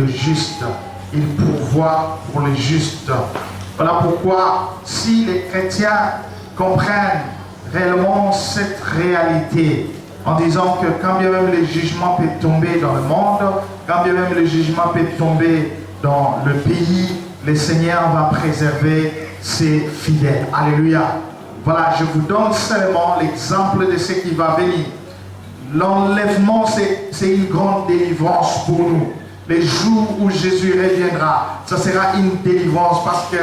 le juste. Il pourvoit pour le juste. Voilà pourquoi, si les chrétiens comprennent réellement cette réalité, en disant que quand bien même le jugement peut tomber dans le monde, quand bien même le jugement peut tomber dans le pays, le Seigneur va préserver ses fidèles. Alléluia. Voilà, je vous donne seulement l'exemple de ce qui va venir. L'enlèvement, c'est une grande délivrance pour nous. Les jours où Jésus reviendra, ça sera une délivrance parce que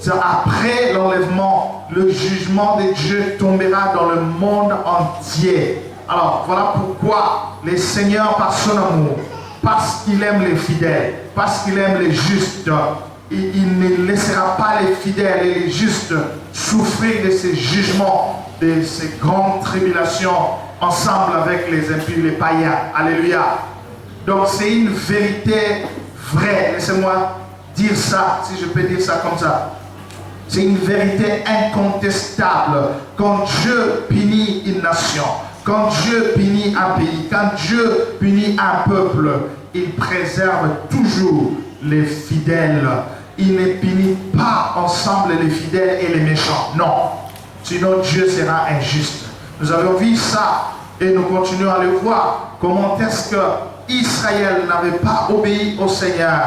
après l'enlèvement, le jugement de Dieu tombera dans le monde entier. Alors, voilà pourquoi le Seigneur, par son amour, parce qu'il aime les fidèles, parce qu'il aime les justes, il ne laissera pas les fidèles et les justes souffrir de ces jugements, de ces grandes tribulations, ensemble avec les impies, les païens. Alléluia. Donc, c'est une vérité vraie. Laissez-moi dire ça, si je peux dire ça comme ça. C'est une vérité incontestable. Quand Dieu punit une nation, quand Dieu punit un pays, quand Dieu punit un peuple, il préserve toujours les fidèles. Il ne punit pas ensemble les fidèles et les méchants. Non. Sinon Dieu sera injuste. Nous avons vu ça et nous continuons à le voir. Comment est-ce que Israël n'avait pas obéi au Seigneur?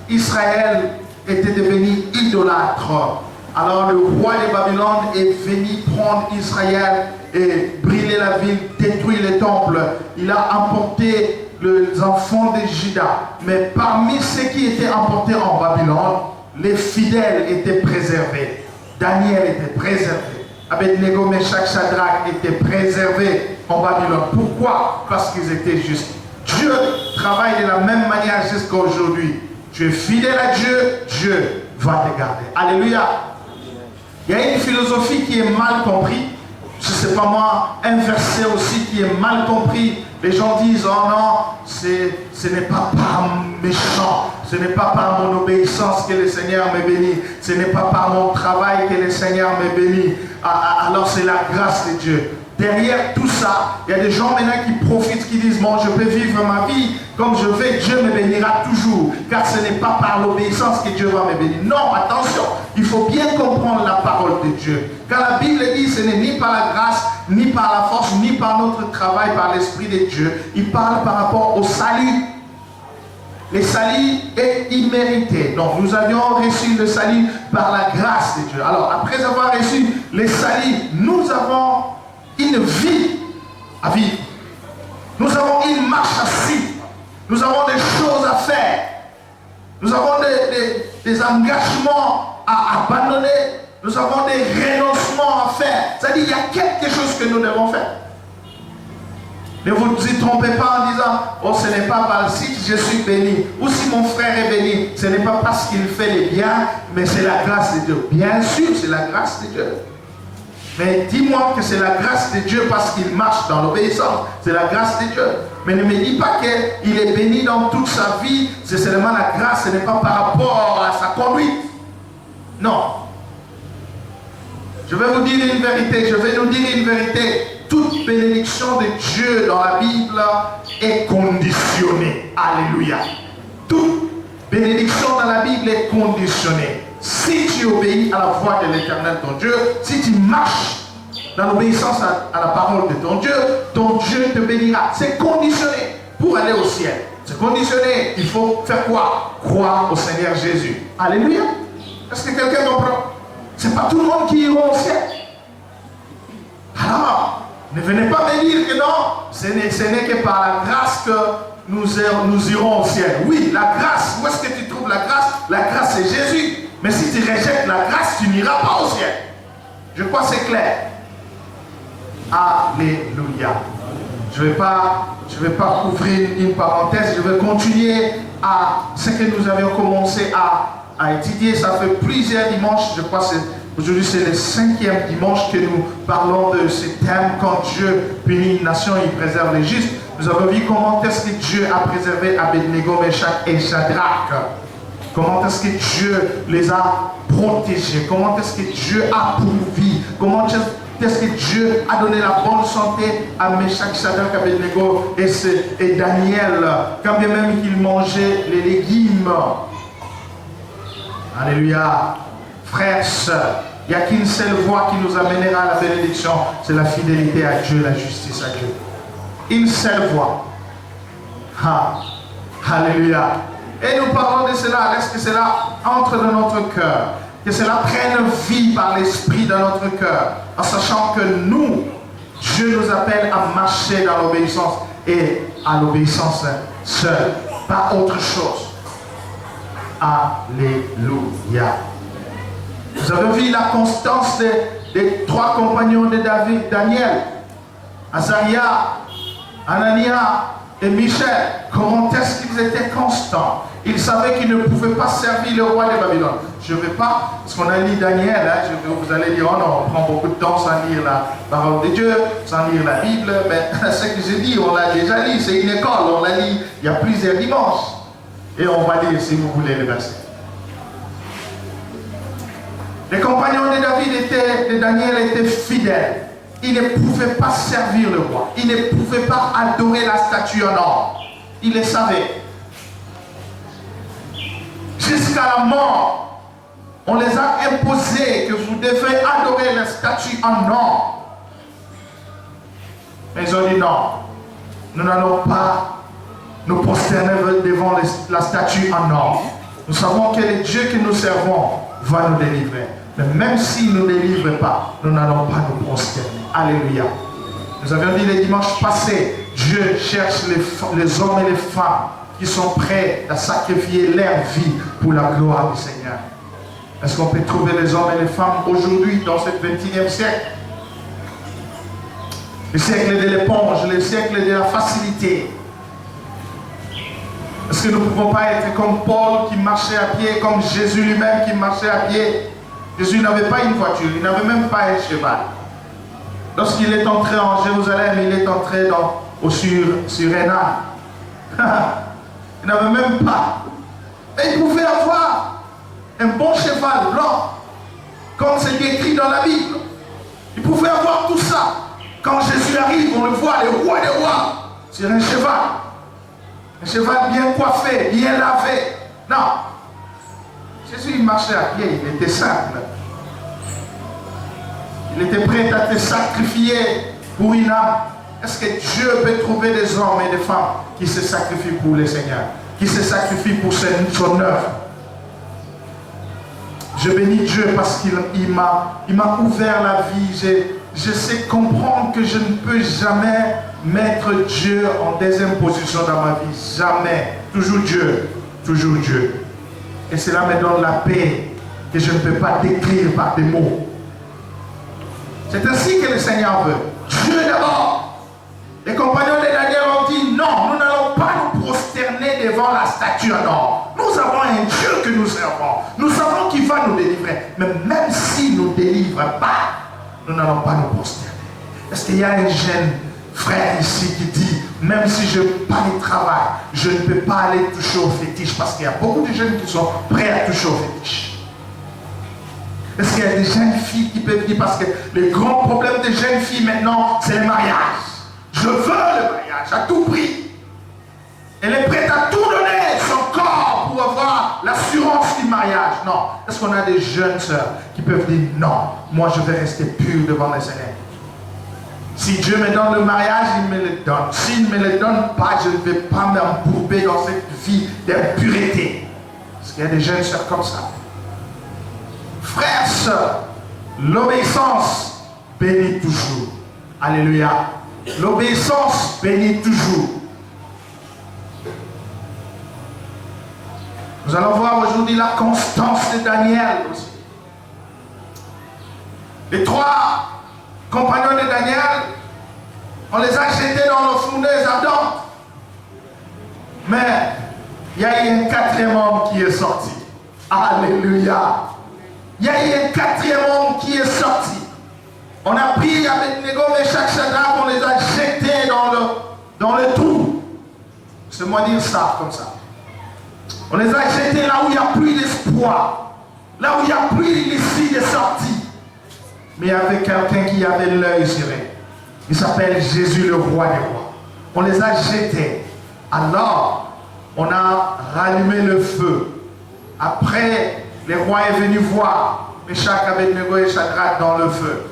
Israël était devenu idolâtre. Alors le roi de Babylone est venu prendre Israël et brûler la ville, détruire les temples. Il a emporté les enfants de Juda. Mais parmi ceux qui étaient emportés en Babylone, les fidèles étaient préservés. Daniel était préservé. Abednego, Meshach, Shadrach étaient préservés en Babylone. Pourquoi? Parce qu'ils étaient justes. Dieu travaille de la même manière jusqu'à aujourd'hui. Tu es fidèle à Dieu, Dieu va te garder. Alléluia. Il y a une philosophie qui est mal comprise. Je ne sais pas moi, un verset aussi qui est mal compris. Les gens disent, oh non, ce n'est pas par méchant, ce n'est pas par mon obéissance que le Seigneur me bénit, ce n'est pas par mon travail que le Seigneur me bénit. Alors c'est la grâce de Dieu. Derrière tout ça, il y a des gens maintenant qui profitent, qui disent, bon, je peux vivre ma vie comme je veux, Dieu me bénira toujours, car ce n'est pas par l'obéissance que Dieu va me bénir. Non, attention, il faut bien comprendre la parole de Dieu. Quand la Bible dit, ce n'est ni par la grâce, ni par la force, ni par notre travail, par l'Esprit de Dieu. Il parle par rapport au salut. Le salut est immérité. Donc nous avions reçu le salut par la grâce de Dieu. Alors après avoir reçu le salut, nous avons une vie à vivre. Nous avons une marche à suivre. Nous avons des choses à faire. Nous avons des engagements à abandonner. Nous avons des renoncements à faire. C'est-à-dire qu'il y a quelque chose que nous devons faire. Ne vous y trompez pas en disant, oh ce n'est pas parce que je suis béni, ou si mon frère est béni, ce n'est pas parce qu'il fait les biens, mais c'est la grâce de Dieu. Bien sûr, c'est la grâce de Dieu. Mais dis-moi que c'est la grâce de Dieu parce qu'il marche dans l'obéissance. C'est la grâce de Dieu. Mais ne me dis pas qu'il est béni dans toute sa vie. C'est seulement la grâce. Ce n'est pas par rapport à sa conduite. Non. Je vais vous dire une vérité. Je vais nous dire une vérité. Toute bénédiction de Dieu dans la Bible est conditionnée. Alléluia. Toute bénédiction dans la Bible est conditionnée. Si tu obéis à la voix de l'Éternel, ton Dieu, si tu marches dans l'obéissance à la parole de ton Dieu te bénira. C'est conditionné pour aller au ciel. C'est conditionné. Il faut faire quoi? Croire au Seigneur Jésus. Alléluia. Est-ce que quelqu'un comprend? Ce n'est pas tout le monde qui ira au ciel. Alors, ne venez pas me dire que non, ce n'est que par la grâce que nous irons au ciel. Oui, la grâce, où est-ce que tu trouves la grâce? La grâce, c'est Jésus. Mais si tu rejettes la grâce, tu n'iras pas au ciel. Je crois que c'est clair. Alléluia. Je ne vais pas ouvrir une parenthèse. Je vais continuer à ce que nous avions commencé à étudier. Ça fait plusieurs dimanches. Je crois que aujourd'hui c'est le 5e dimanche que nous parlons de ce thème. Quand Dieu punit une nation, il préserve les justes. Nous avons vu comment est-ce que Dieu a préservé Abednego, Meshach et Shadrach. Comment est-ce que Dieu les a protégés? Comment est-ce que Dieu a pourvu? Comment Est-ce que Dieu a donné la bonne santé à Meshach, Shadrach, Abednego et Daniel, quand bien même qu'ils mangeaient les légumes? Alléluia. Frères, sœurs, il n'y a qu'une seule voie qui nous amènera à la bénédiction, c'est la fidélité à Dieu, la justice à Dieu. Une seule voie. Alléluia. Et nous parlons de cela, laisse que cela entre dans notre cœur, que cela prenne vie par l'Esprit dans notre cœur, en sachant que nous, Dieu nous appelle à marcher dans l'obéissance et à l'obéissance seule, pas autre chose. Alléluia. Vous avez vu la constance des trois compagnons de David, Daniel, Azaria, Anania et Michel. Comment est-ce qu'ils étaient constants? Ils savaient qu'ils ne pouvaient pas servir le roi de Babylone. Je ne vais pas, parce qu'on a lu Daniel, hein, vous allez dire, oh non, on prend beaucoup de temps sans lire la parole de Dieu, sans lire la Bible, mais ce que je dis, on l'a déjà lu, c'est une école, on l'a lu il y a plusieurs dimanches. Et on va lire, si vous voulez, le verset. Les compagnons de Daniel étaient fidèles. Ils ne pouvaient pas servir le roi. Ils ne pouvaient pas adorer la statue en or. Ils le savaient. Jusqu'à la mort, on les a imposés que vous devez adorer la statue en or. Mais ils ont dit non. Nous n'allons pas nous prosterner devant la statue en or. Nous savons que le Dieu que nous servons va nous délivrer. Mais même s'il ne nous délivre pas, nous n'allons pas nous prosterner. Alléluia. Nous avions dit le dimanche passé, Dieu cherche les hommes et les femmes qui sont prêts à sacrifier leur vie pour la gloire du Seigneur. Est-ce qu'on peut trouver les hommes et les femmes aujourd'hui dans ce 21e siècle? Le siècle de l'éponge, le siècle de la facilité. Est-ce que nous ne pouvons pas être comme Paul qui marchait à pied, comme Jésus lui-même qui marchait à pied? Jésus n'avait pas une voiture, il n'avait même pas un cheval. Lorsqu'il est entré en Jérusalem, il est entré sur un âne. Il n'avait même pas. Et il pouvait avoir un bon cheval blanc, comme c'est écrit dans la Bible. Il pouvait avoir tout ça. Quand Jésus arrive, on le voit, le roi des rois, sur un cheval. Un cheval bien coiffé, bien lavé. Non. Jésus, il marchait à pied, il était simple. Il était prêt à te sacrifier pour une âme. Est-ce que Dieu peut trouver des hommes et des femmes qui se sacrifient pour le Seigneur, qui se sacrifient pour son œuvre? Je bénis Dieu parce qu'il m'a ouvert la vie. Je sais comprendre que je ne peux jamais mettre Dieu en deuxième position dans ma vie. Jamais. Toujours Dieu. Toujours Dieu. Et cela me donne la paix que je ne peux pas décrire par des mots. C'est ainsi que le Seigneur veut. Dieu d'abord. Les compagnons de Daniel ont dit non, nous n'allons pas nous prosterner devant la statue en or. Nous avons un Dieu que nous servons. Nous savons qu'il va nous délivrer. Mais même s'il ne nous délivre pas, nous n'allons pas nous prosterner. Est-ce qu'il y a un jeune frère ici qui dit, même si je n'ai pas de travail, je ne peux pas aller toucher au fétiche, parce qu'il y a beaucoup de jeunes qui sont prêts à toucher au fétiche? Est-ce qu'il y a des jeunes filles qui peuvent dire, parce que le grand problème des jeunes filles maintenant, c'est le mariage. Je veux le mariage à tout prix. Elle est prête à tout donner, son corps, pour avoir l'assurance du mariage. Non. Est-ce qu'on a des jeunes sœurs qui peuvent dire, non, moi je vais rester pur devant le Seigneur? Si Dieu me donne le mariage, il me le donne. S'il ne me le donne pas, je ne vais pas m'embourber dans cette vie d'impureté. Parce qu'il y a des jeunes sœurs comme ça. Frères, sœurs, l'obéissance bénit toujours. Alléluia. L'obéissance bénit toujours. Nous allons voir aujourd'hui la constance de Daniel aussi. Les trois compagnons de Daniel, on les a jetés dans le fournaise ardente. Mais il y a eu un quatrième homme qui est sorti. Alléluia. Il y a eu un quatrième homme qui est sorti. On a pris Abednego, Meshach, Shadrach, on les a jetés dans le trou. C'est moi dire ça comme ça. On les a jetés là où il n'y a plus d'espoir. Là où il n'y a plus d'issue de sortie. mais il y avait quelqu'un qui avait l'œil serré. Il s'appelle Jésus, le roi des rois. On les a jetés. Alors, on a rallumé le feu. Après, le roi est venu voir Meshach, Abednego et Shadrach dans le feu.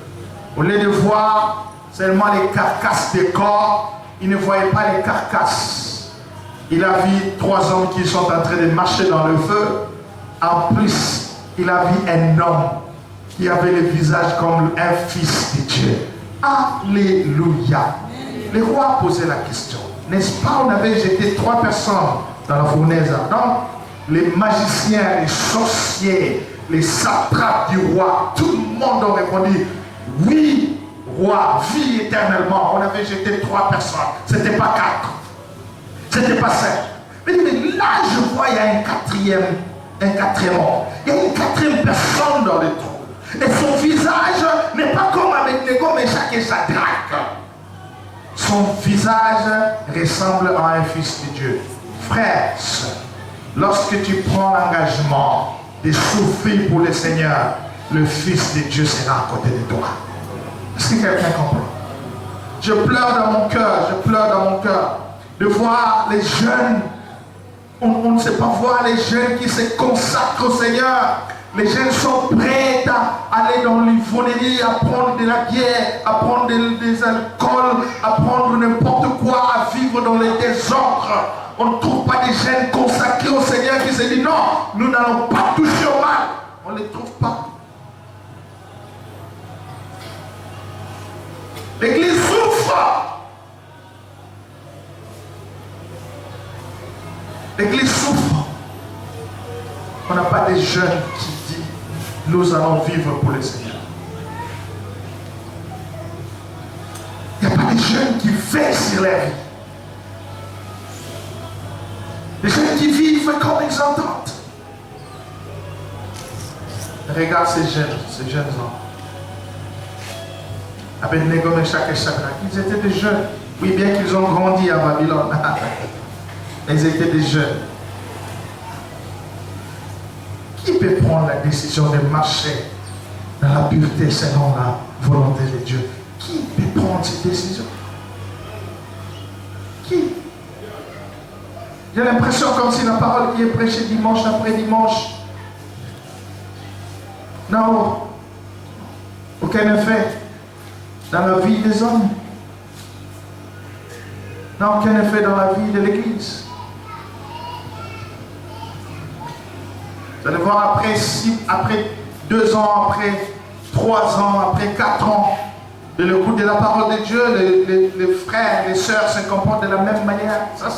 Au lieu de voir seulement les carcasses des corps, il ne voyait pas les carcasses. Il a vu 3 hommes qui sont en train de marcher dans le feu. En plus, il a vu un homme qui avait le visage comme un fils de Dieu. Alléluia. Le roi a posé la question. N'est-ce pas, on avait jeté 3 personnes dans la fournaise ardente. Les magiciens, les sorciers, les satrapes du roi, tout le monde a répondu, oui, roi, vis éternellement. On avait jeté 3 personnes. Ce n'était pas 4. Ce n'était pas 5. Mais là, je vois, il y a un quatrième homme. Il y a une 4e personne dans le trou. Et son visage n'est pas comme Abednego, Meshach et Shadrach. Son visage ressemble à un fils de Dieu. Frères, lorsque tu prends l'engagement de souffrir pour le Seigneur, le Fils de Dieu sera à côté de toi. Est-ce que quelqu'un comprend? Je pleure dans mon cœur, de voir les jeunes. On ne sait pas voir les jeunes qui se consacrent au Seigneur. Les jeunes sont prêts à aller dans l'ivrognerie, à prendre de la bière, à prendre des alcools, à prendre n'importe quoi, à vivre dans les désordres. On ne trouve pas des jeunes consacrés au Seigneur qui se disent non, nous n'allons pas toucher au mal. On ne les trouve pas. L'église souffre. L'église souffre. On n'a pas des jeunes qui disent nous allons vivre pour le Seigneur. Il n'y a pas des jeunes qui veillent sur leur vie. Des jeunes qui vivent comme ils entendent. Regarde ces jeunes hommes. Abednego, Meshach et Shadrach, ils étaient des jeunes. Oui, bien qu'ils ont grandi à Babylone. Ils étaient des jeunes. Qui peut prendre la décision de marcher dans la pureté selon la volonté de Dieu? Qui peut prendre cette décision? Qui? J'ai l'impression comme si la parole qui est prêchée dimanche après dimanche n'a aucun effet dans la vie des hommes. N'a aucun effet dans la vie de l'Église. Vous allez voir après 2 ans, après 3 ans, après 4 ans, de l'écoute de la parole de Dieu, les frères, les sœurs se comportent de la même manière. Ça,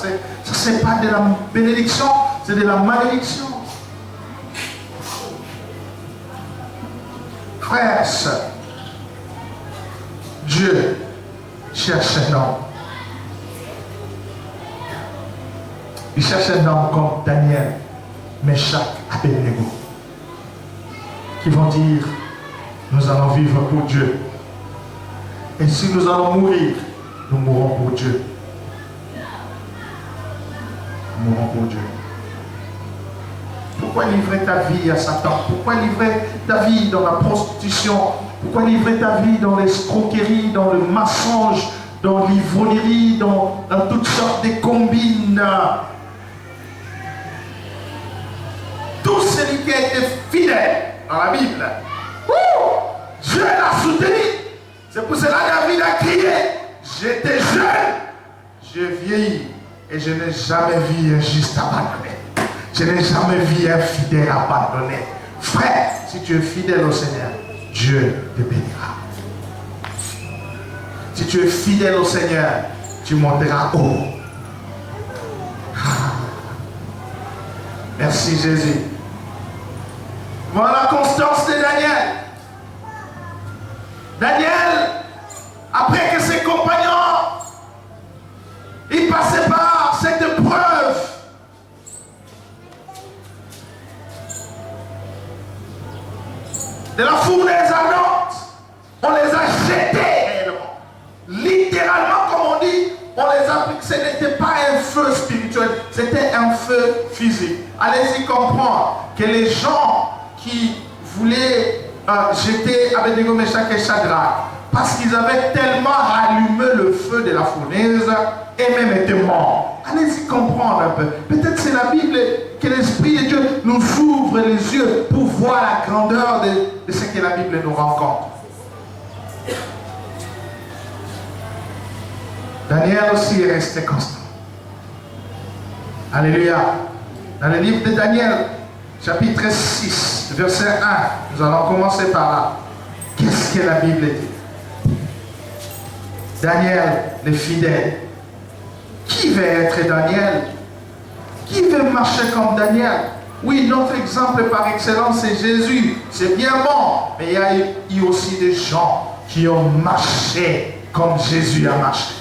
c'est pas de la bénédiction, c'est de la malédiction. Frères, sœurs, Dieu cherche un homme. Il cherche un homme comme Daniel, Meshach, Abednego, qui vont dire nous allons vivre pour Dieu. Et si nous allons mourir, nous mourrons pour Dieu. Nous mourrons pour Dieu. Pourquoi livrer ta vie à Satan? Pourquoi livrer ta vie dans la prostitution? Pourquoi livrer ta vie dans l'escroquerie, dans le mensonge, dans l'ivrognerie, dans toutes sortes de combines? Tout celui qui a été fidèle dans la Bible, Dieu l'a soutenu. C'est pour cela que David a crié, j'étais jeune, j'ai vieilli et je n'ai jamais vu un juste abandonné. Je n'ai jamais vu un fidèle abandonné. Frère, si tu es fidèle au Seigneur, Dieu te bénira. Si tu es fidèle au Seigneur, tu monteras haut. Merci Jésus. Voilà la constance de Daniel. Daniel, après que ses compagnons, ils passaient par cette épreuve, de la fournaise ardente, on les a jetés réellement. Littéralement, comme on dit, on les a pris. Ce n'était pas un feu spirituel, c'était un feu physique. Allez-y comprendre que les gens qui voulaient jeter Abednego, Meshach et Shadrach, parce qu'ils avaient tellement allumé le feu de la fournaise et même étaient morts. Allez-y comprendre un peu. Peut-être c'est la Bible que l'Esprit de Dieu nous ouvre les yeux pour voir la grandeur de ce que la Bible nous rencontre. Daniel aussi est resté constant. Alléluia. Dans le livre de Daniel, chapitre 6, verset 1, nous allons commencer par là. Qu'est-ce que la Bible dit? Daniel, le fidèle. Qui veut être Daniel? Qui veut marcher comme Daniel? Oui, notre exemple par excellence, c'est Jésus. C'est bien bon. Mais il y a eu aussi des gens qui ont marché comme Jésus a marché.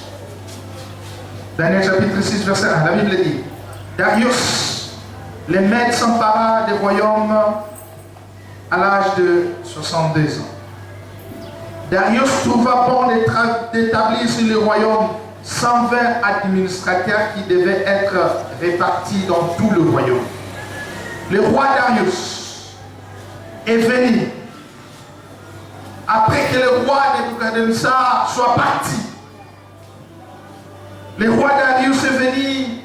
Daniel chapitre 6, verset 1, la Bible dit, Darius, les Mèdes s'empara des royaumes à l'âge de 62 ans. Darius trouva bon d'établir sur le royaume 120 administrateurs qui devaient être répartis dans tout le royaume. Le roi Darius est venu après que le roi Nebuchadnezzar soit parti. Le roi Darius est venu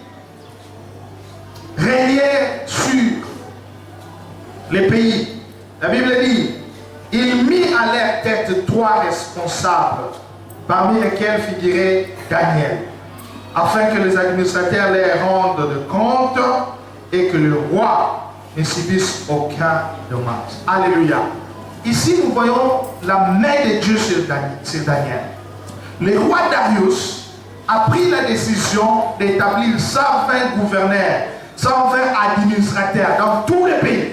régner sur les pays. La Bible dit, il mit à leur tête 3 responsables, parmi lesquels figurait Daniel, afin que les administrateurs leur rendent de compte et que le roi ne subisse aucun dommage. Alléluia. Ici, nous voyons la main de Dieu sur Daniel. Le roi Darius a pris la décision d'établir 120 gouverneurs, 120 administrateurs dans tous les pays.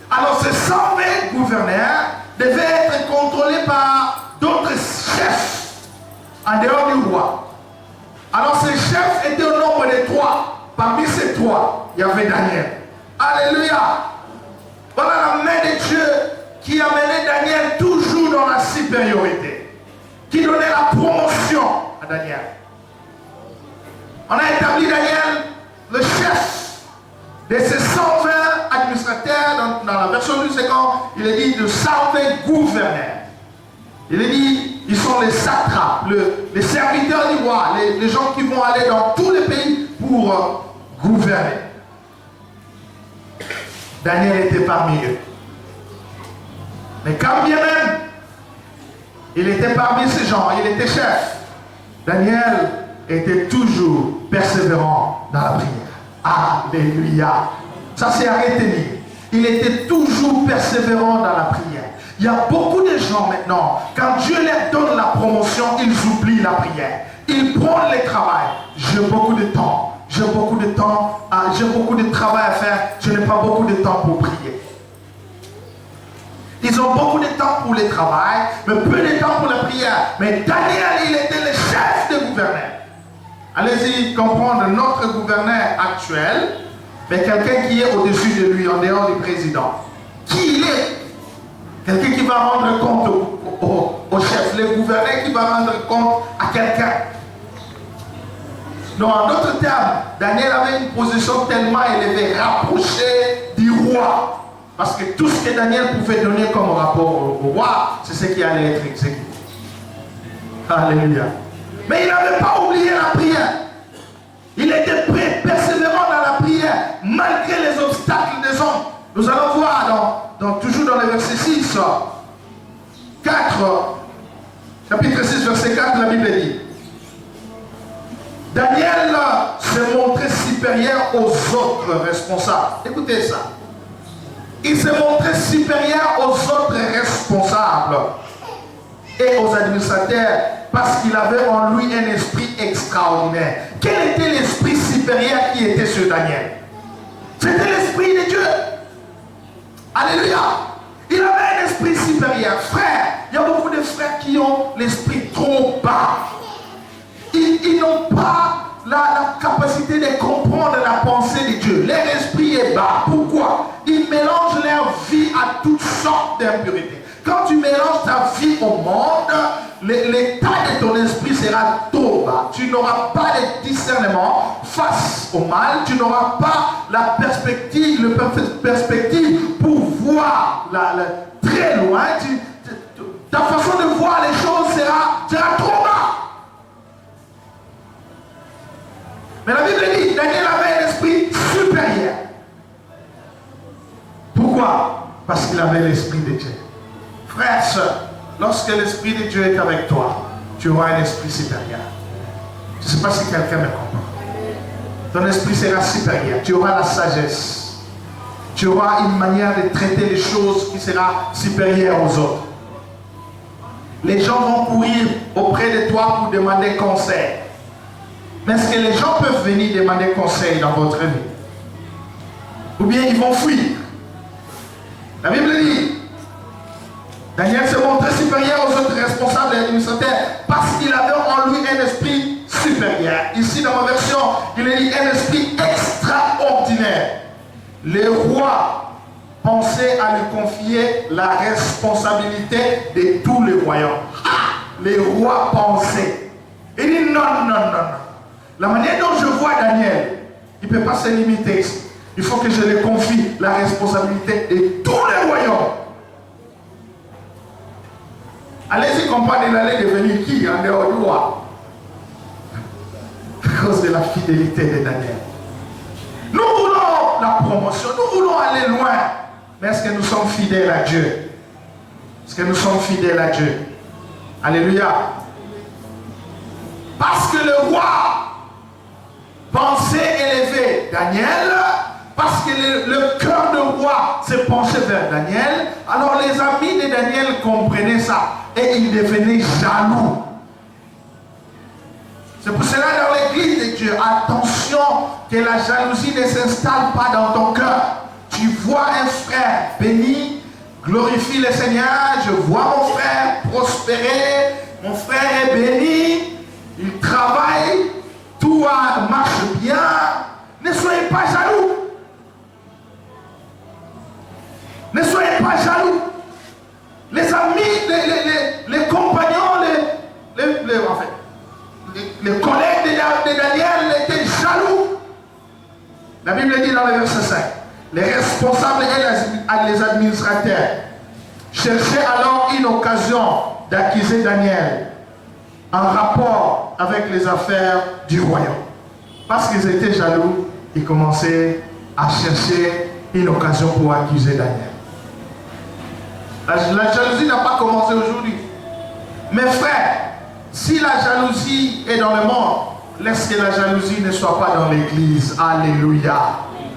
Alors ces 120 gouverneurs devaient être contrôlés par d'autres chefs en dehors du roi. Alors ces chefs étaient au nombre de 3. Parmi ces 3, il y avait Daniel. Alléluia. Voilà la main de Dieu qui a mené Daniel toujours dans la supériorité, qui donnait la promotion à Daniel. On a établi Daniel le chef de ces 120 administrateurs. Dans la version du second, il est dit de 120 gouverneurs. Il est dit, ils sont les satrapes, les serviteurs du roi, les gens qui vont aller dans tous les pays pour gouverner. Daniel était parmi eux. Mais quand bien même, il était parmi ces gens, il était chef. Daniel était toujours persévérant dans la prière. Alléluia. Ça c'est à retenir. Il était toujours persévérant dans la prière. Il y a beaucoup de gens maintenant, quand Dieu leur donne la promotion, ils oublient la prière. Ils prennent le travail. J'ai beaucoup de temps. J'ai beaucoup de temps. J'ai beaucoup de travail à faire. Je n'ai pas beaucoup de temps pour prier. Ils ont beaucoup de temps pour le travail, mais peu de temps pour la prière. Mais Daniel, il était le chef des gouverneurs. Allez-y comprendre notre gouverneur actuel, mais quelqu'un qui est au-dessus de lui, en dehors du président. Qui il est? Quelqu'un qui va rendre compte au chef, le gouverneur qui va rendre compte à quelqu'un. Donc, en d'autres termes, Daniel avait une position tellement élevée, rapprochée du roi. Parce que tout ce que Daniel pouvait donner comme rapport au roi, c'est ce qui allait être exécuté. Alléluia. Mais il n'avait pas oublié la prière. Il était persévérant dans la prière, malgré les obstacles des hommes. Nous allons voir toujours dans le verset 6, 4, chapitre 6, verset 4, la Bible dit, Daniel se montrait supérieur aux autres responsables. Écoutez ça. Il se montrait supérieur aux autres responsables et aux administrateurs parce qu'il avait en lui un esprit extraordinaire. Quel était l'esprit supérieur qui était sur Daniel? C'était l'esprit de Dieu. Alléluia. Il avait un esprit supérieur. Frère, il y a beaucoup de frères qui ont l'esprit trop bas. Ils n'ont pas la capacité de comprendre la pensée de Dieu. Leur esprit est bas. Pourquoi? Ils mélangent leur vie à toutes sortes d'impuretés. Quand tu mélanges ta vie au monde, l'état de ton esprit sera trop bas. Tu n'auras pas de discernement face au mal. Tu n'auras pas la perspective pour voir très loin, ta façon de voir les choses sera trop bas. Mais la Bible dit, Daniel avait un esprit supérieur. Pourquoi? Parce qu'il avait l'esprit de Dieu. Frère, soeur, lorsque l'esprit de Dieu est avec toi, tu auras un esprit supérieur. Je ne sais pas si quelqu'un me comprend. Ton esprit sera supérieur. Tu auras la sagesse. Tu auras une manière de traiter les choses qui sera supérieure aux autres. Les gens vont courir auprès de toi pour demander conseil. Mais est-ce que les gens peuvent venir demander conseil dans votre vie? Ou bien ils vont fuir? La Bible dit, Daniel s'est montré supérieur aux autres responsables et administrateurs parce qu'il avait en lui un esprit supérieur. Ici dans ma version, il est dit un esprit extraordinaire. Le roi pensait à lui confier la responsabilité de tous les royaumes. Les rois pensaient. Il dit non. La manière dont je vois Daniel, il ne peut pas se limiter. Il faut que je lui confie la responsabilité de tous les royaumes. Allez-y comprendre, il allait devenir qui en dehors du roi? À cause de la fidélité de Daniel. Nous voulons la promotion, nous voulons aller loin. Mais est-ce que nous sommes fidèles à Dieu? Est-ce que nous sommes fidèles à Dieu? Alléluia. Parce que le roi pensait élever Daniel, parce que le cœur du roi s'est penché vers Daniel, alors les amis de Daniel comprenaient ça et ils devenaient jaloux. C'est pour cela dans l'église de Dieu, attention que la jalousie ne s'installe pas dans ton cœur. Tu vois un frère béni, glorifie le Seigneur, je vois mon frère prospérer, mon frère est béni, il travaille, tout marche bien. Ne soyez pas jaloux. Ne soyez pas jaloux. Les amis, les compagnons, les collègues de Daniel étaient jaloux. La Bible dit dans le verset 5, les responsables et les administrateurs cherchaient alors une occasion d'accuser Daniel en rapport avec les affaires du royaume. Parce qu'ils étaient jaloux, ils commençaient à chercher une occasion pour accuser Daniel. La jalousie n'a pas commencé aujourd'hui. Mes frères, si la jalousie est dans le monde, laisse que la jalousie ne soit pas dans l'église. Alléluia.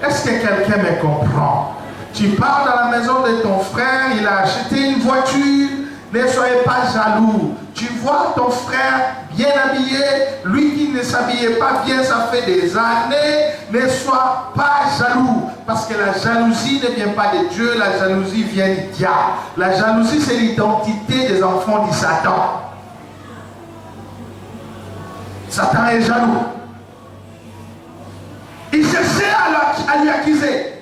Est-ce que quelqu'un me comprend? Tu pars dans la maison de ton frère, il a acheté une voiture, ne soyez pas jaloux. Tu vois ton frère bien habillé, lui qui ne s'habillait pas bien, ça fait des années, ne sois pas jaloux. Parce que la jalousie ne vient pas de Dieu, la jalousie vient du diable. La jalousie, c'est l'identité des enfants du Satan. Satan est jaloux. Il cherchait à lui accuser.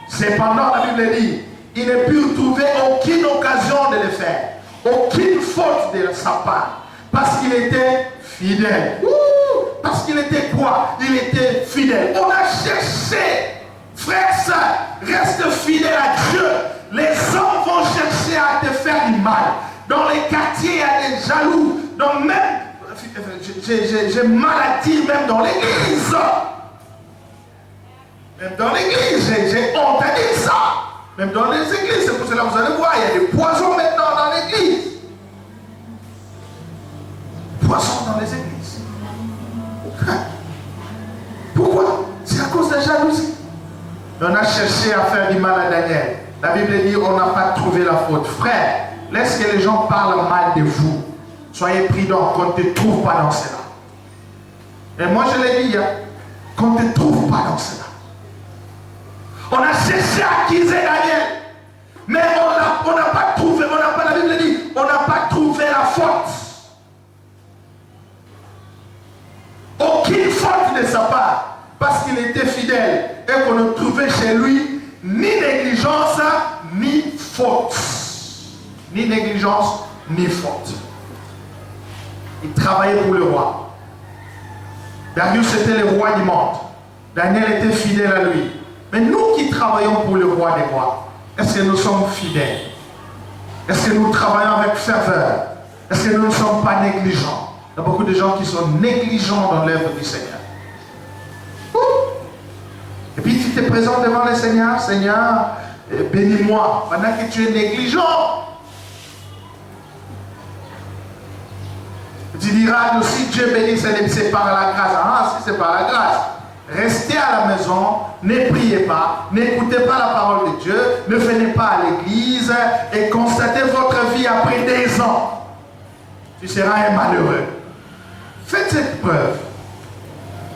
Cependant, la Bible dit, il ne put trouver aucune occasion de le faire. Aucune faute de sa part. Parce qu'il était fidèle. Parce qu'il était quoi? Il était fidèle. On a cherché. Frère, ça, reste fidèle à Dieu. Les hommes vont chercher à te faire du mal. Dans les quartiers, il y a des jaloux. Donc même, j'ai mal à dire, même dans l'église. Même dans l'église, j'ai honte à dire ça. Même dans les églises, c'est pour cela que vous allez voir, il y a des poisons maintenant dans l'église. Poisons dans les églises. Pourquoi? C'est à cause de la jalousie. On a cherché à faire du mal à Daniel. La Bible dit, on n'a pas trouvé la faute. Frère, laisse que les gens parlent mal de vous. Soyez prudents qu'on ne te trouve pas dans cela. Et moi je l'ai dit, qu'on ne te trouve pas dans cela. On a cherché à accuser Daniel. Mais on n'a pas trouvé, la Bible dit, on n'a pas trouvé la faute. Aucune faute de sa part. Parce qu'il était fidèle. Et qu'on ne trouvait chez lui ni négligence, ni faute. Ni négligence, ni faute. Il travaillait pour le roi. Darius était le roi du monde. Daniel était fidèle à lui. Mais nous qui travaillons pour le roi des rois, Est-ce que nous sommes fidèles? Est-ce que nous travaillons avec ferveur? Est-ce que nous ne sommes pas négligents? Il y a beaucoup de gens qui sont négligents dans l'œuvre du Seigneur. Et puis tu te présentes devant le Seigneur, Seigneur, bénis-moi, pendant que tu es négligent. Tu diras, si Dieu bénit, c'est par la grâce. Ah, si c'est par la grâce. Restez à la maison, ne priez pas, n'écoutez pas la parole de Dieu, ne venez pas à l'église et constatez votre vie après des ans. Tu seras un malheureux. Faites cette preuve.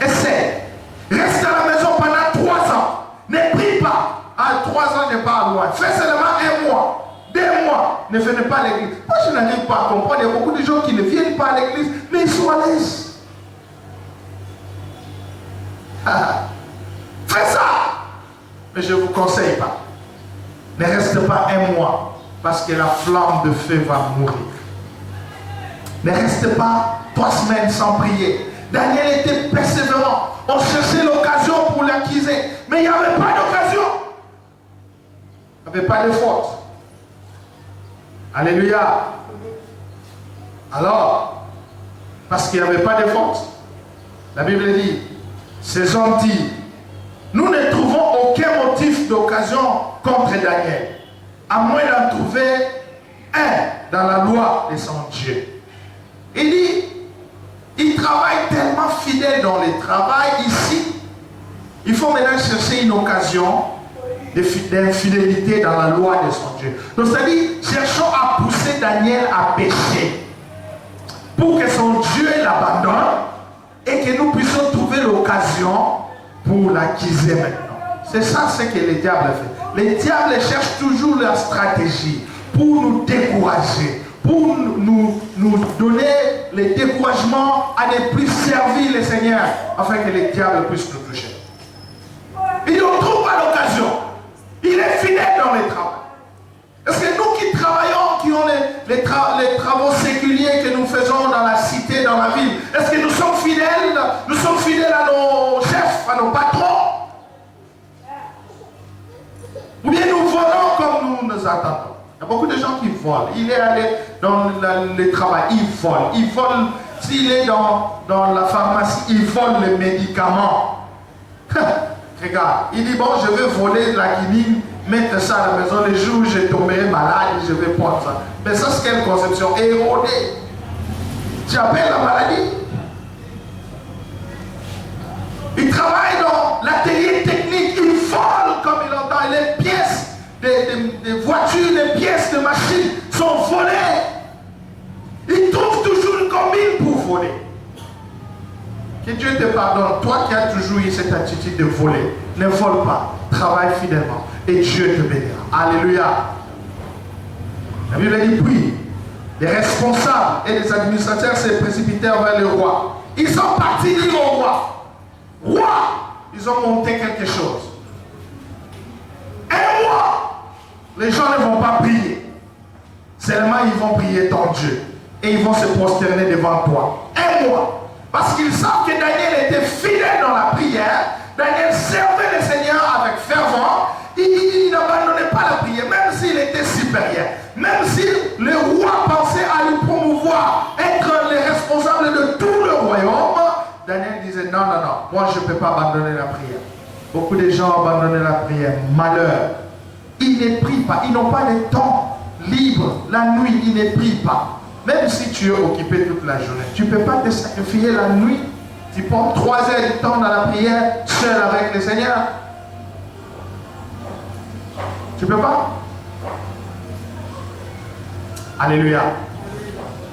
Essaie. Reste à la maison pendant 3 ans. Ne prie pas. Ah, 3 ans n'est pas loin. Fais seulement 1 mois. 2 mois, ne venez pas à l'église. Moi, je n'arrive pas à comprendre. Il y a beaucoup de gens qui ne viennent pas à l'église, mais ils sont à l'aise. Fais ça. Mais je ne vous conseille pas. Ne reste pas 1 mois, parce que la flamme de feu va mourir. Ne reste pas 3 semaines sans prier. Daniel était persévérant. On cherchait l'occasion pour l'accuser, mais il n'y avait pas d'occasion. Il n'y avait pas de faute. Alléluia. Alors, parce qu'il n'y avait pas de faute, la Bible dit, ces hommes disent, nous ne trouvons aucun motif d'occasion contre Daniel, à moins d'en trouver un dans la loi de son Dieu. Il dit, il travaille tellement fidèle dans le travail ici, il faut maintenant chercher une occasion d'infidélité dans la loi de son Dieu. Donc c'est-à-dire, cherchons à pousser Daniel à pécher pour que son Dieu l'abandonne et que nous puissions trouver l'occasion pour l'accuser maintenant. C'est ça ce que le diable fait. Les diables cherchent toujours leur stratégie pour nous décourager, pour nous donner le découragement à ne plus servir le Seigneur afin que les diables puissent nous toucher. Il ne trouve pas l'occasion. Il est fidèle dans les travaux. Est-ce que nous qui travaillons, qui ont les travaux séculiers que nous faisons dans la cité, dans la ville, est-ce que nous sommes fidèles? Nous sommes fidèles à nos chefs, à nos patrons? Ou bien nous volons comme nous nous attendons? Il y a beaucoup de gens qui volent. Il est allé dans le travail, il vole. Il vole, s'il est dans la pharmacie, il vole les médicaments. Regarde, il dit, bon, je vais voler de la quinine, mettre ça à la maison, les jours où je tomberai malade, je vais prendre ça. Mais ça, c'est quelle conception erronée. Tu appelles la maladie. Il travaille dans l'atelier technique, il vole comme il entend. Les pièces des voitures, les pièces de machines sont volées. Il trouve toujours une combine pour voler. Que Dieu te pardonne, toi qui as toujours eu cette attitude de voler, ne vole pas, travaille fidèlement et Dieu te bénira. Alléluia. La Bible dit, puis les responsables et les administrateurs se précipitèrent vers le roi. Ils sont partis dire au roi, roi, ils ont monté quelque chose. Un mois, les gens ne vont pas prier. Seulement ils vont prier ton Dieu et ils vont se prosterner devant toi. Un mois. Parce qu'ils savent que Daniel était fidèle dans la prière. Daniel servait le Seigneur avec fervent. Il n'abandonnait pas la prière, même s'il était supérieur. Même si le roi pensait à lui promouvoir, être le responsable de tout le royaume, Daniel disait non, non, non, moi je ne peux pas abandonner la prière. Beaucoup de gens ont abandonné la prière. Malheur. Ils ne prient pas. Ils n'ont pas de temps libre. La nuit, ils ne prient pas. Même si tu es occupé toute la journée, tu ne peux pas te sacrifier la nuit. Tu prends 3 heures de temps dans la prière, seul avec le Seigneur. Tu ne peux pas. Alléluia.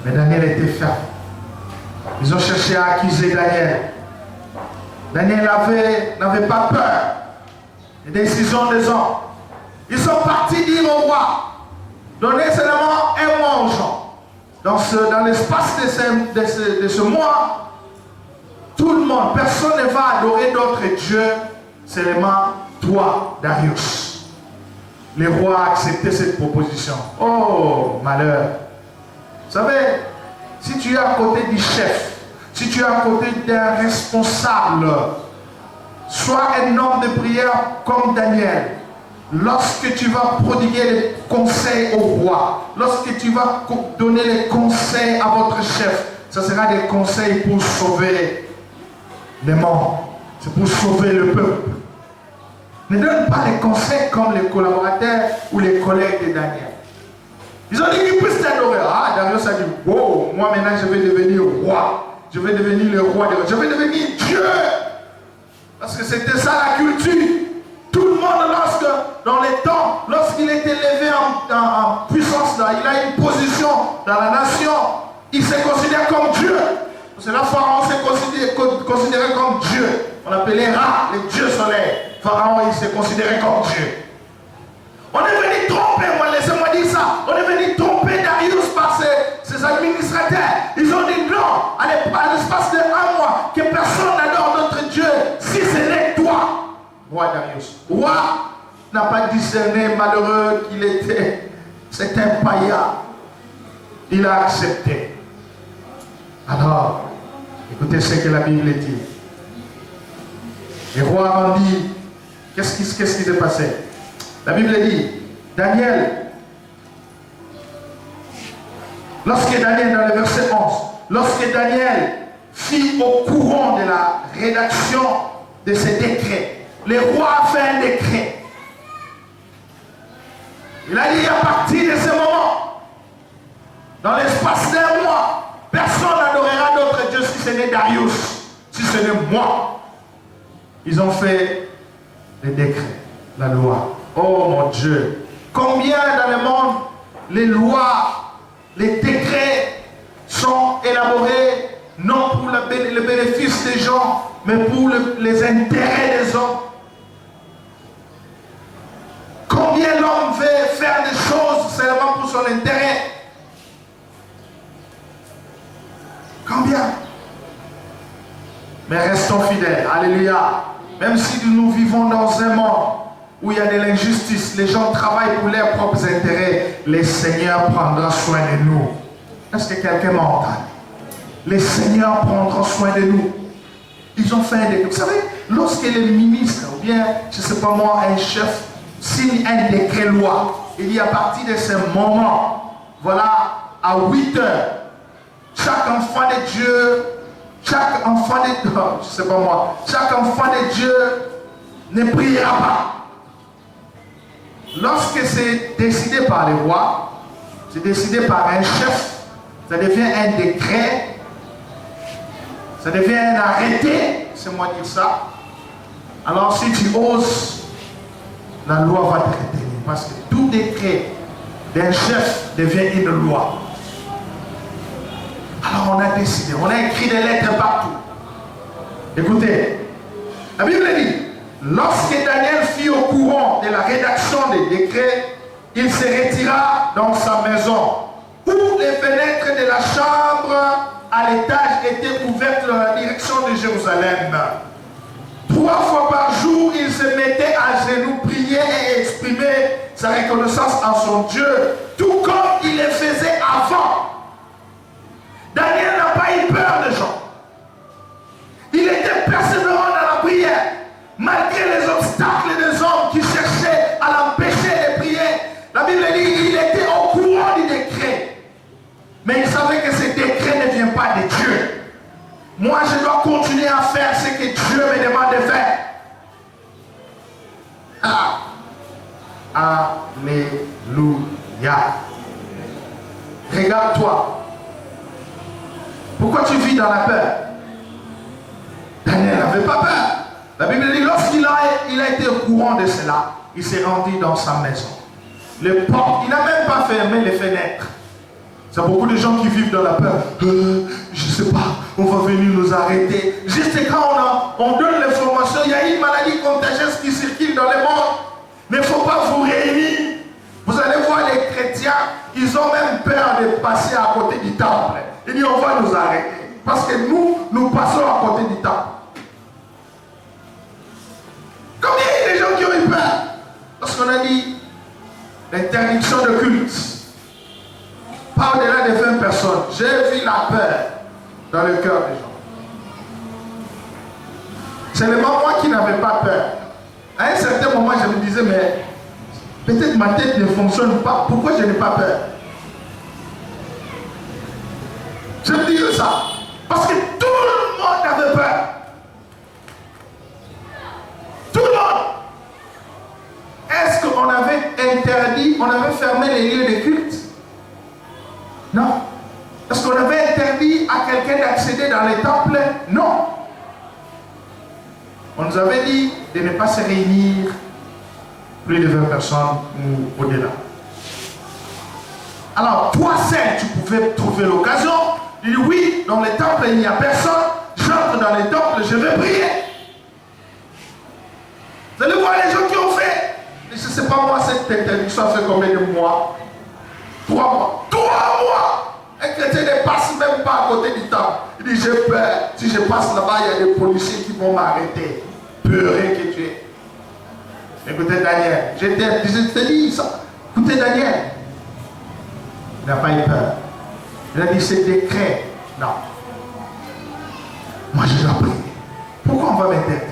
Mais Daniel était ferme. Ils ont cherché à accuser Daniel. Daniel n'avait pas peur des décisions des hommes. Ils sont partis dire au roi, donnez seulement 1 mois aux gens. Dans l'espace de ce mois, tout le monde, personne ne va adorer d'autres dieux, seulement toi, Darius. Le roi a accepté cette proposition. Oh, malheur. Vous savez, si tu es à côté du chef, si tu es à côté d'un responsable, sois un homme de prière comme Daniel. lorsque tu vas prodiguer les conseils au roi, lorsque tu vas donner les conseils à votre chef, ce sera des conseils pour sauver les morts. C'est pour sauver le peuple. Ne donne pas les conseils comme les collaborateurs ou les collègues de Daniel. Ils ont dit qu'ils puissent t'adorer. Ah, Darius a dit, wow, moi maintenant je vais devenir roi. Je vais devenir le roi de... Je vais devenir Dieu. Parce que c'était ça la culture. Tout le monde, dans les temps, lorsqu'il était élevé en puissance, là, il a une position dans la nation, il s'est considéré comme Dieu. Parce que là, Pharaon s'est considéré comme Dieu. On l'appelait Ra, le Dieu soleil. Pharaon, il s'est considéré comme Dieu. On est venu tromper, moi, laissez-moi dire ça. On est venu tromper Darius par ses administrateurs. Ils ont dit non, à l'espace de 1 mois, que personne n'adore notre Dieu, si ce n'est toi, roi Darius. Roi n'a pas discerné, malheureux qu'il était. C'est un païen. Il a accepté. Alors, écoutez ce que la Bible dit. Les rois ont dit, qu'est-ce qui s'est passé? La Bible dit, Daniel, lorsque Daniel, dans le verset 11, lorsque Daniel fit au courant de la rédaction de ces décrets, le roi a fait un décret. Il a dit, à partir de ce moment, dans l'espace d'1 mois, personne n'adorera d'autre Dieu si ce n'est Darius, si ce n'est moi. Ils ont fait les décrets, la loi. Oh mon Dieu, combien dans le monde les lois, les décrets sont élaborés non pour le bénéfice des gens, mais pour les intérêts des hommes. Combien l'homme veut faire des choses seulement pour son intérêt? Combien? Mais restons fidèles, alléluia. Même si nous vivons dans un monde où il y a de l'injustice, les gens travaillent pour leurs propres intérêts, le Seigneur prendra soin de nous. Est-ce que quelqu'un m'entend? Le Seigneur prendra soin de nous. Ils ont fait un décret. Vous savez, lorsque les ministres, ou bien, je ne sais pas moi, un chef, signe un décret loi, il dit à partir de ce moment, voilà, à 8 heures, chaque enfant de Dieu, chaque enfant de Dieu, je ne sais pas moi, chaque enfant de Dieu ne priera pas. Lorsque c'est décidé par les rois, c'est décidé par un chef, ça devient un décret, ça devient un arrêté, c'est moi dire ça. Alors si tu oses, la loi va te retenir. Parce que tout décret d'un chef devient une loi. Alors on a décidé, on a écrit des lettres partout. Écoutez, la Bible dit, lorsque Daniel fut au courant de la rédaction des décrets, il se retira dans sa maison, où les fenêtres de la chambre à l'étage étaient ouvertes dans la direction de Jérusalem. 3 fois par jour, il se mettait à genoux, prier et exprimait sa reconnaissance en son Dieu, tout comme il le faisait avant. Daniel n'a pas eu peur des gens. Il était persévérant dans la prière, malgré les obstacles des hommes qui cherchaient à l'empêcher de prier. La Bible dit qu'il était au courant du décret. Mais il savait que ce décret ne vient pas de Dieu. Moi, je dois continuer à faire ce que Dieu me demande de faire. Ah. Alléluia. Regarde-toi. Pourquoi tu vis dans la peur? Daniel n'avait pas peur. La Bible dit, lorsqu'il a été au courant de cela, il s'est rendu dans sa maison. Les portes, il n'a même pas fermé les fenêtres. C'est beaucoup de gens qui vivent dans la peur. Je ne sais pas, on va venir nous arrêter. Juste quand on donne l'information, il y a une maladie contagieuse qui circule dans le monde. Mais il ne faut pas vous réunir. Vous allez voir les chrétiens, ils ont même peur de passer à côté du temple. Ils disent, on va nous arrêter. Parce que nous passons à côté du temple. Combien il y a des gens qui ont eu peur? Lorsqu'on a dit l'interdiction de culte. Pas au-delà de 20 personnes. J'ai vu la peur dans le cœur des gens. C'est seulement moi qui n'avais pas peur. À un certain moment, je me disais, mais Peut-être ma tête ne fonctionne pas. Pourquoi je n'ai pas peur? Je veux dire ça. Parce que tout le monde avait peur. Tout le monde. Est-ce qu'on avait interdit, on avait fermé les lieux de culte? Non. Est-ce qu'on avait interdit à quelqu'un d'accéder dans les temples? Non. On nous avait dit de ne pas se réunir plus de 20 personnes ou au-delà. Alors, toi seul, tu pouvais trouver l'occasion. Tu dis oui, dans les temples, il n'y a personne. J'entre dans les temples, je vais prier. Vous allez voir les gens qui ont fait. Je ne sais pas moi, cette interdiction fait combien de mois? 3 mois. 3 mois! Un chrétien ne passe même pas à côté du temple. Il dit, j'ai peur. Si je passe là-bas, il y a des policiers qui vont m'arrêter. Peureux que tu es. Écoutez Daniel. Je te dis ça. Écoutez Daniel. Il n'a pas eu peur. Il a dit, c'est décret. Non. Moi, je dois prier. Pourquoi on va m'interdire?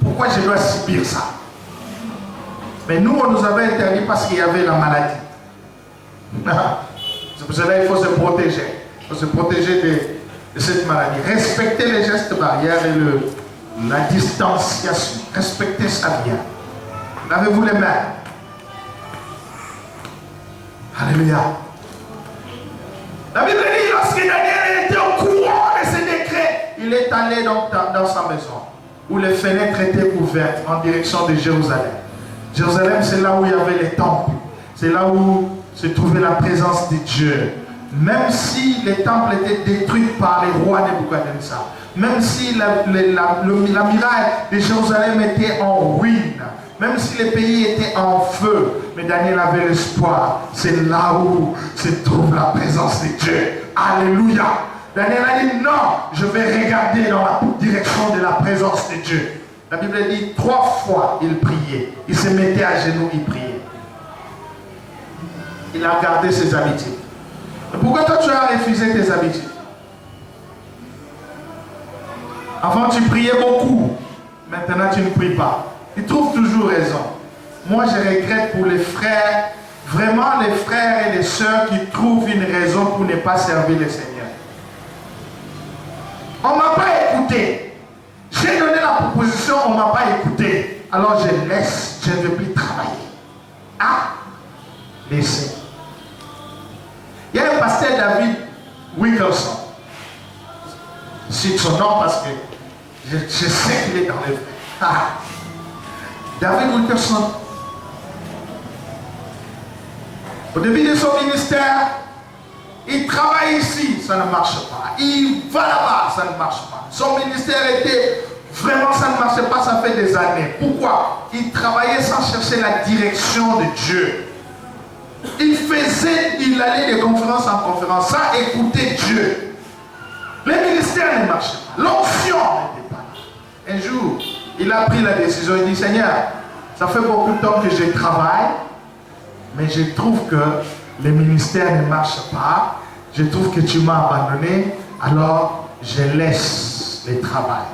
Pourquoi je dois subir ça? Mais nous, on nous avait interdit parce qu'il y avait la maladie. C'est pour cela qu'il faut se protéger. Il faut se protéger de cette maladie. Respecter les gestes barrières et la distanciation. Respectez ça bien. Lavez-vous les mains. Alléluia. La Bible dit, lorsque Daniel était au courant de ce décret, il est allé dans sa maison, où les fenêtres étaient ouvertes en direction de Jérusalem. Jérusalem, c'est là où il y avait les temples. C'est là où se trouvait la présence de Dieu. Même si les temples étaient détruits par les rois Nebuchadnezzar, même si la muraille de Jérusalem était en ruine, même si les pays étaient en feu, mais Daniel avait l'espoir. C'est là où se trouve la présence de Dieu. Alléluia. Daniel a dit non, je vais regarder dans la direction de la présence de Dieu. La Bible dit 3 fois il priait. Il se mettait à genoux, il priait. Il a gardé ses habitudes. Et pourquoi toi tu as refusé tes habitudes? Avant tu priais beaucoup. Maintenant tu ne pries pas. Il trouve toujours raison. Moi je regrette pour les frères, vraiment les frères et les sœurs qui trouvent une raison pour ne pas servir le Seigneur. On ne m'a pas écouté. J'ai donné la proposition, on ne m'a pas écouté. Alors je laisse, je ne veux plus travailler. Ah, laissez. Il y a un pasteur David Wilkerson. Je cite son nom parce que je sais qu'il est dans les... Ah. David Wilkerson, au début de son ministère, il travaille ici, ça ne marche pas. Il va là-bas, ça ne marche pas. Son ministère était vraiment, ça ne marchait pas, ça fait des années. Pourquoi? Il travaillait sans chercher la direction de Dieu. Il allait de conférence en conférence sans écouter Dieu. Le ministère ne marchait pas. L'onction n'était pas là. Un jour, il a pris la décision, il dit, Seigneur, ça fait beaucoup de temps que je travaille, mais je trouve que le ministère ne marche pas. Je trouve que tu m'as abandonné, alors je laisse le travail.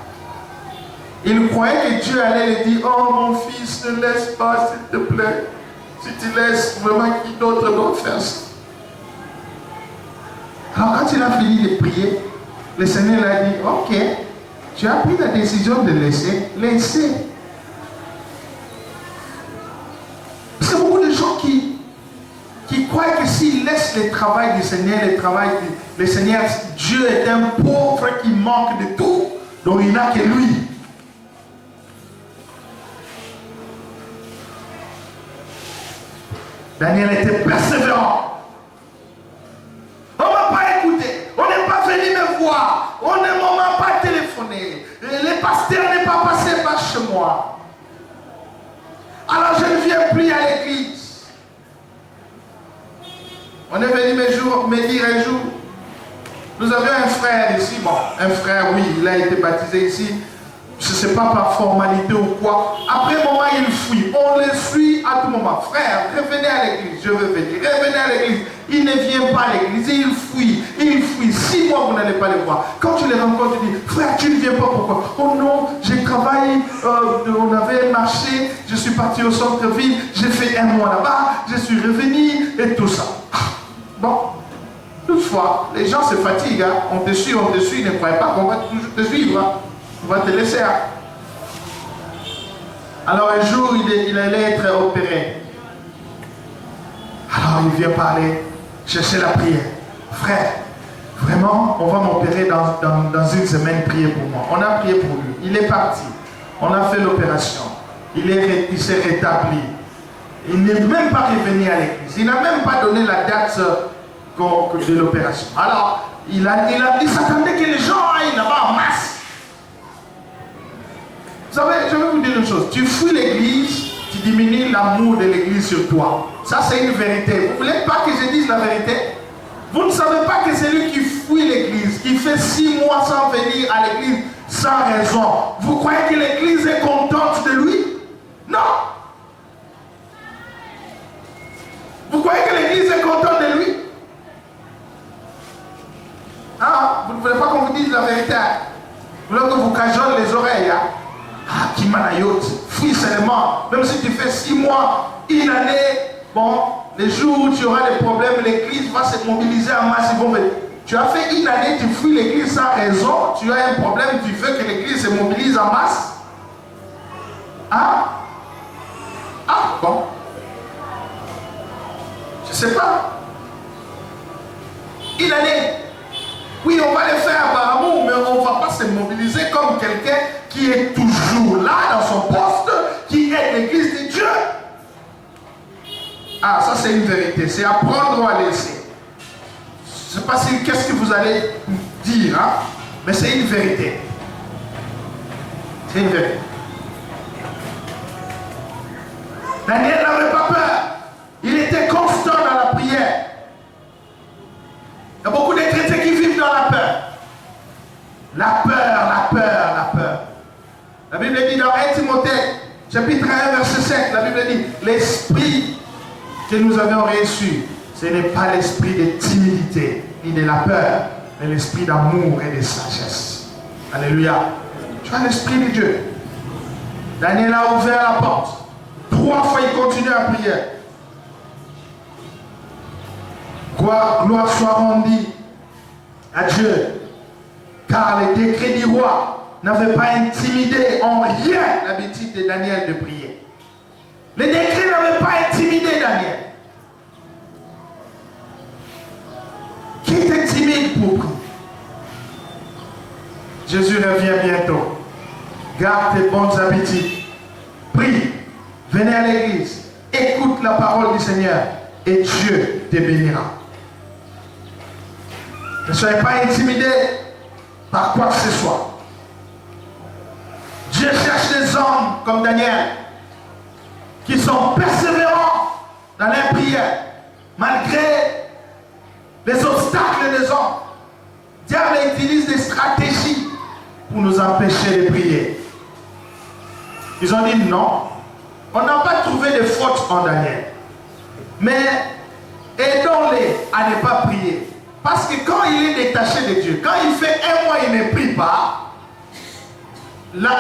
Il croyait que Dieu allait lui dire, oh mon fils, ne laisse pas, s'il te plaît. Si tu laisses, vraiment, qui d'autre doit faire ça? Alors quand il a fini de prier, le Seigneur a dit, ok, tu as pris la décision de laisser, laissez. Parce qu'il y a beaucoup de gens qui croient que s'ils laissent le travail du Seigneur, le Seigneur, Dieu est un pauvre qui manque de tout, donc il n'a que lui. Daniel était persévérant. On ne m'a pas écouté. On n'est pas venu me voir. On ne m'a pas téléphoné. Le pasteur n'est pas passé par chez moi. Alors je ne viens plus à l'église. On est venu me dire un jour. Nous avions un frère ici. Bon, un frère, oui, il a été baptisé ici. je ne sais pas par formalité ou quoi. Après un moment, il fuit. On le suit à tout moment. Frère, revenez à l'église. Je veux venir. Revenez à l'église. Il ne vient pas à l'église. Il fuit. Il fuit. 6 mois, vous n'allez pas le voir. Quand tu les rencontres, tu dis, frère, tu ne viens pas, pourquoi? Oh non, j'ai travaillé, on avait marché, je suis parti au centre-ville, j'ai fait 1 mois là-bas, je suis revenu et tout ça. Bon. Toutefois, les gens se fatiguent. Hein. On te suit, ne croyez pas qu'on va toujours te suivre. Hein. On va te laisser. Hein. Alors un jour, il allait être opéré. Alors il vient parler, chercher la prière. Frère, vraiment, on va m'opérer dans 1 semaine, priez pour moi. On a prié pour lui. Il est parti. On a fait l'opération. Il s'est rétabli. Il n'est même pas revenu à l'église. Il n'a même pas donné la date de l'opération. Alors, il s'attendait que les gens aillent là-bas en masse. Vous savez, je vais vous dire une chose. Tu fuis l'église, tu diminues l'amour de l'église sur toi. Ça, c'est une vérité. Vous ne voulez pas que je dise la vérité? Vous ne savez pas que celui qui fuit l'église, qui fait 6 mois sans venir à l'église sans raison, vous croyez que l'église est contente de lui? Non. Vous croyez que l'église est contente de lui? Ah, vous ne voulez pas qu'on vous dise la vérité. Vous voulez que vous cajole les oreilles. Hein? Ah, qui manayot, fuis seulement. Même si tu fais 6 mois, 1 année, bon, les jours où tu auras des problèmes, l'église va se mobiliser en masse. Tu as fait 1 année, tu fuis l'église sans raison, tu as un problème, tu veux que l'église se mobilise en masse. Ah? Ah, bon. Je ne sais pas. 1 année. Oui, on va le faire par amour, mais on ne va pas se mobiliser comme quelqu'un qui est toujours là dans son poste, qui est l'église de Dieu. Ah, ça c'est une vérité. C'est apprendre ou à laisser. Je ne sais pas si qu'est-ce que vous allez dire, hein, mais c'est une vérité. C'est une vérité. Daniel n'avait pas peur. Il était constant dans la prière. Il y a beaucoup de chrétiens qui vivent dans la peur. La peur, la peur, la peur. La Bible dit dans 1 Timothée, chapitre 1, verset 7, la Bible dit, l'esprit que nous avons reçu, ce n'est pas l'esprit de timidité, ni de la peur, mais l'esprit d'amour et de sagesse. Alléluia. Tu as l'esprit de Dieu. Daniel a ouvert la porte. 3 fois, il continue à prier. Gloire soit rendue à Dieu, car les décrets du roi n'avaient pas intimidé en rien l'habitude de Daniel de prier. Les décrets n'avaient pas intimidé Daniel. Qui t'intimide pour prier? Jésus revient bientôt. Garde tes bonnes habitudes. Prie. Venez à l'église. Écoute la parole du Seigneur et Dieu te bénira. Ne soyez pas intimidés par quoi que ce soit. Dieu cherche des hommes comme Daniel qui sont persévérants dans leur prière malgré les obstacles des hommes. Diable utilise des stratégies pour nous empêcher de prier. Ils ont dit non. On n'a pas trouvé de faute en Daniel. Mais aidons-les à ne pas prier. Parce que quand il est détaché de Dieu, quand il fait 1 mois, il ne prie pas,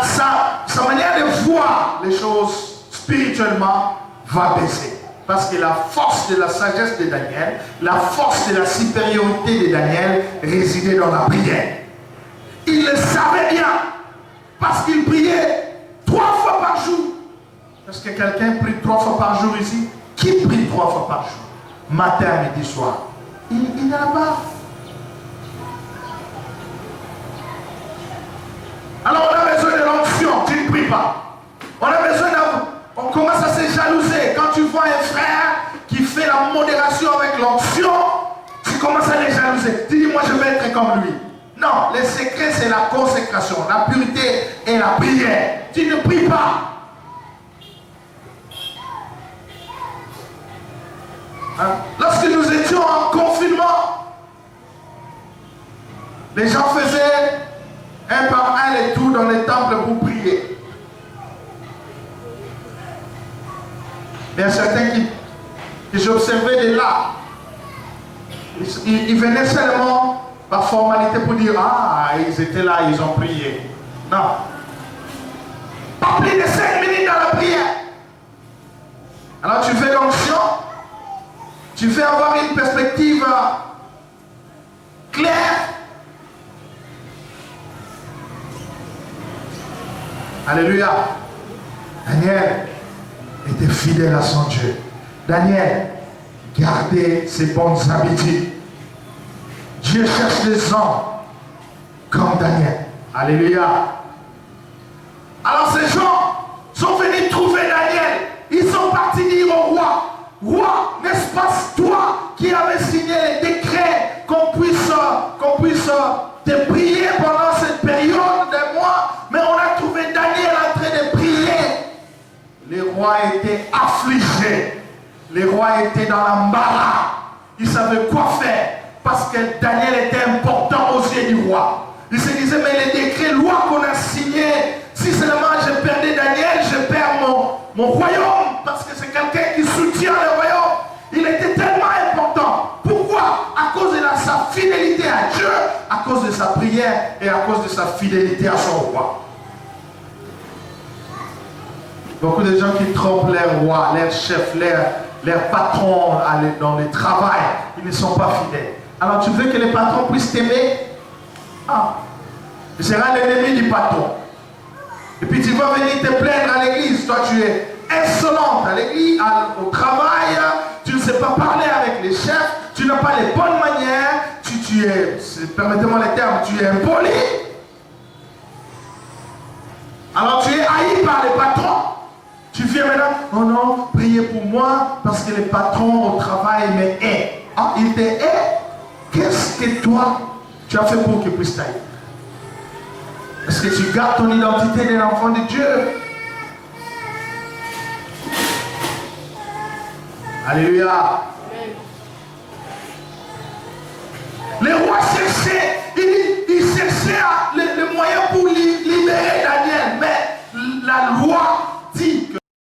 sa manière de voir les choses spirituellement va baisser. Parce que la force de la sagesse de Daniel, la force de la supériorité de Daniel résidait dans la prière. Il le savait bien. Parce qu'il priait 3 fois par jour. Est-ce que quelqu'un prie 3 fois par jour ici? Qui prie 3 fois par jour? Matin, midi, soir. Il n'y en a pas. Alors on a besoin de l'onction, tu ne pries pas. On a besoin on commence à se jalouser. Quand tu vois un frère qui fait la modération avec l'onction, tu commences à les jalouser. Tu dis, moi je vais être comme lui. Non, le secret c'est la consécration, la pureté et la prière. Tu ne pries pas. Hein? Lorsque nous étions en confinement, les gens faisaient un par un les tours dans les temples pour prier. Mais il y a certains que j'observais de là. Ils venaient seulement par formalité pour dire ah, ils étaient là, ils ont prié. Non. Pas plus de 5 minutes dans la prière. Alors tu fais l'onction, tu fais avoir une perspective claire. Alléluia. Daniel était fidèle à son Dieu. Daniel gardait ses bonnes habitudes. Dieu cherche des hommes comme Daniel. Alléluia. Alors ces gens sont venus trouver Daniel. Ils sont partis dire au roi, roi, n'est-ce pas toi qui avais signé les décrets qu'on puisse te prier pendant cette période de mois, mais on a trouvé Daniel en train de prier. Les rois étaient affligés. Les rois étaient dans l'embarras. Ils savaient quoi faire parce que Daniel était important aux yeux du roi. Ils se disaient, mais les décrets, lois qu'on a signés, si seulement je perdais Daniel, je perds mon royaume, parce que c'est quelqu'un qui soutient le royaume. Il était tellement important. Pourquoi? À cause de sa fidélité à Dieu, à cause de sa prière et à cause de sa fidélité à son roi. Beaucoup de gens qui trompent leur roi, leur chef, leur patron dans le travail, ils ne sont pas fidèles. Alors tu veux que les patrons puissent t'aimer? Ah, tu seras l'ennemi du patron. Et puis tu vas venir te plaindre à l'église. Toi tu es insolente à l'église, au travail, tu ne sais pas parler avec les chefs, tu n'as pas les bonnes manières, tu es, permettez-moi les termes, tu es impoli. Alors tu es haï par les patrons. Tu viens maintenant, oh non, priez pour moi parce que les patrons au travail me haïssent. Ah, ils te haïssent? Qu'est-ce que toi, tu as fait pour qu'ils puissent t'haïr? Est-ce que tu gardes ton identité de l'enfant de Dieu? Alléluia. Les rois cherchaient, ils cherchaient le moyen pour libérer Daniel, mais la loi